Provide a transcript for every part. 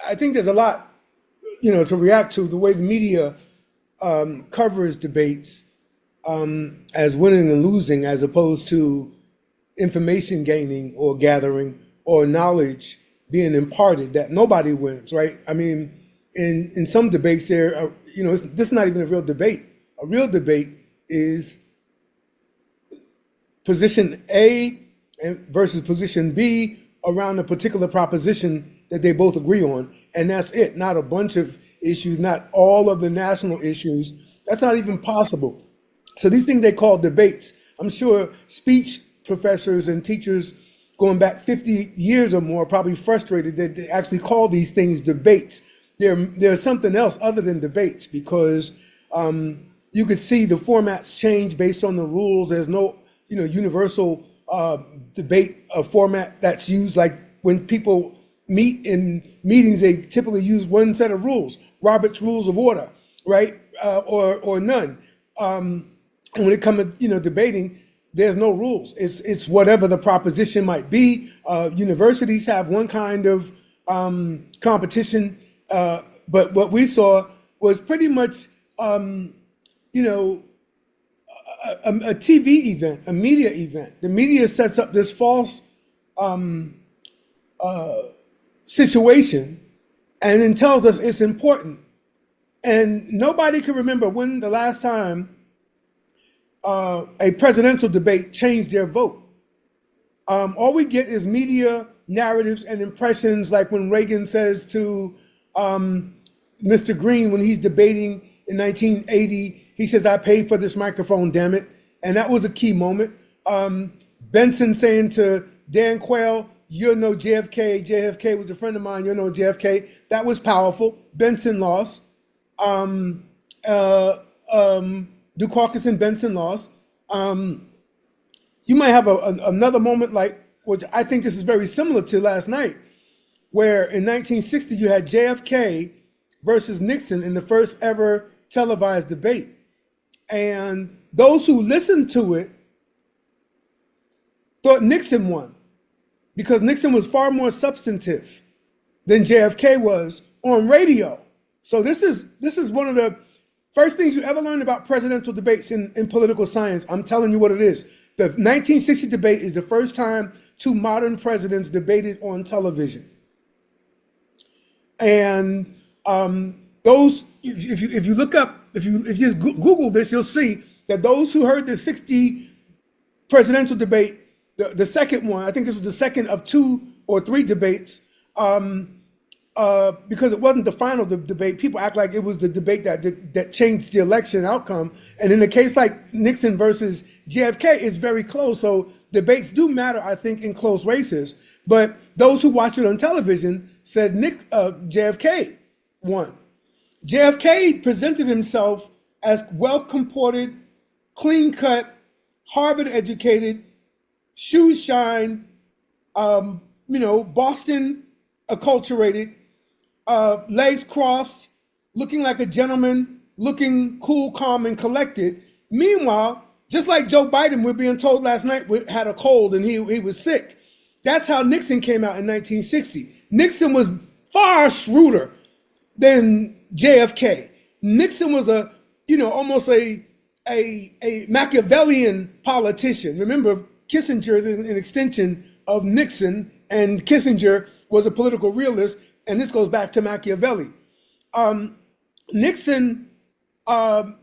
I think there's a lot, to react to the way the media covers debates as winning and losing, as opposed to information gaining or gathering or knowledge being imparted. That nobody wins, right? I mean, in some debates, this is not even a real debate. A real debate is position A versus position B around a particular proposition that they both agree on, and that's it. Not a bunch of issues, not all of the national issues. That's not even possible. So these things they call debates. I'm sure speech professors and teachers going back 50 years or more are probably frustrated that they actually call these things debates. There's something else other than debates, because you could see the formats change based on the rules. There's no universal debate format that's used. Like when people meet in meetings, they typically use one set of rules, Robert's Rules of Order, right? Or none. And when it comes to debating, there's no rules. It's whatever the proposition might be. Universities have one kind of competition, but what we saw was pretty much a TV event, a media event. The media sets up this false situation and then tells us it's important. And nobody can remember when the last time a presidential debate changed their vote. All we get is media narratives and impressions, like when Reagan says to Mr. Green when he's debating in 1980, he says, "I paid for this microphone, damn it." And that was a key moment. Benson saying to Dan Quayle, "You're no JFK. JFK was a friend of mine. You're no JFK." That was powerful. Benson lost. Dukakis and Benson lost. You might have another moment like, which I think this is very similar to last night, where in 1960 you had JFK versus Nixon in the first ever televised debate. And those who listened to it thought Nixon won, because Nixon was far more substantive than JFK was on radio. So this is one of the first things you ever learn about presidential debates in political science. I'm telling you what it is. The 1960 debate is the first time two modern presidents debated on television. And those, if you look up, if you just Google this, you'll see that those who heard the 60 presidential debate, the second one, I think this was the second of 2 or 3 debates, because it wasn't the final debate. People act like it was the debate that changed the election outcome. And in a case like Nixon versus JFK, it's very close. So debates do matter, I think, in close races. But those who watched it on television said JFK won. JFK presented himself as well-comported, clean-cut, Harvard-educated, shoes shine, Boston acculturated, legs crossed, looking like a gentleman, looking cool, calm, and collected. Meanwhile, just like Joe Biden, we're being told last night, had a cold and he was sick. That's how Nixon came out in 1960. Nixon was far shrewder than JFK. Nixon was almost a Machiavellian politician. Remember, Kissinger is an extension of Nixon, and Kissinger was a political realist, and this goes back to Machiavelli. Nixon, Martin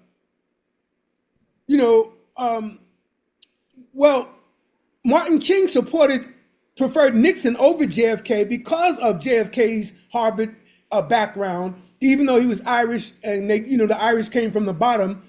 King preferred Nixon over JFK because of JFK's Harvard background, even though he was Irish and the Irish came from the bottom.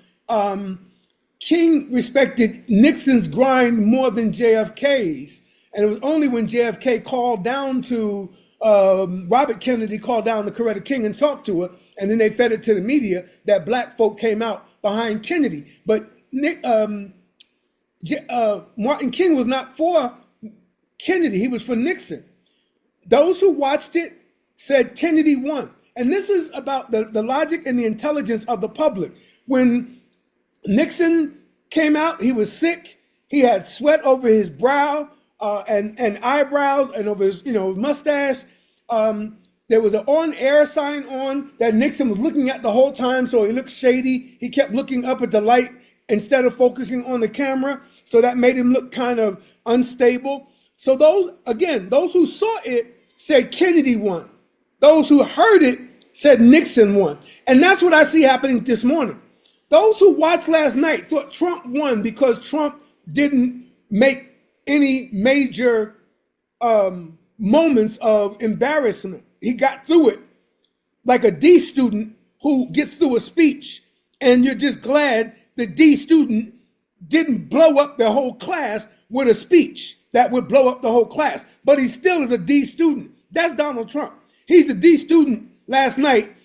King respected Nixon's grind more than JFK's. And it was only when JFK called down to Robert Kennedy, called down to Coretta King and talked to her, and then they fed it to the media, that black folk came out behind Kennedy. But Martin King was not for Kennedy, he was for Nixon. Those who watched it said Kennedy won. And this is about the logic and the intelligence of the public. When Nixon came out, he was sick, he had sweat over his brow, and eyebrows and over his mustache. There was an on-air sign on that Nixon was looking at the whole time, so he looked shady. He kept looking up at the light instead of focusing on the camera, so that made him look kind of unstable. So those who saw it said Kennedy won. Those who heard it said Nixon won. And that's what I see happening this morning. Those who watched last night thought Trump won because Trump didn't make any major moments of embarrassment. He got through it like a D student who gets through a speech, and you're just glad the D student didn't blow up the whole class with a speech that would blow up the whole class. But he still is a D student. That's Donald Trump. He's a D student last night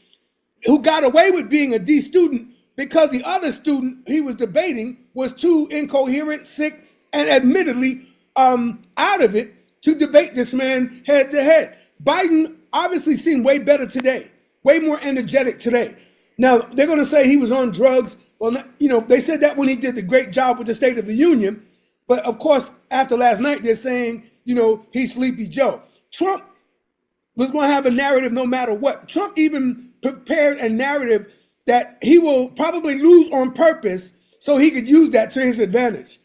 who got away with being a D student because the other student he was debating was too incoherent, sick, and admittedly out of it to debate this man head to head. Biden obviously seemed way better today, way more energetic today. Now, they're going to say he was on drugs. Well, they said that when he did the great job with the State of the Union. But of course, after last night, they're saying, he's Sleepy Joe. Trump was going to have a narrative no matter what. Trump even prepared a narrative that he will probably lose on purpose so he could use that to his advantage.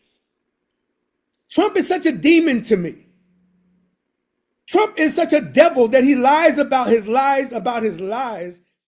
Trump is such a demon to me. Trump is such a devil that he lies about his lies,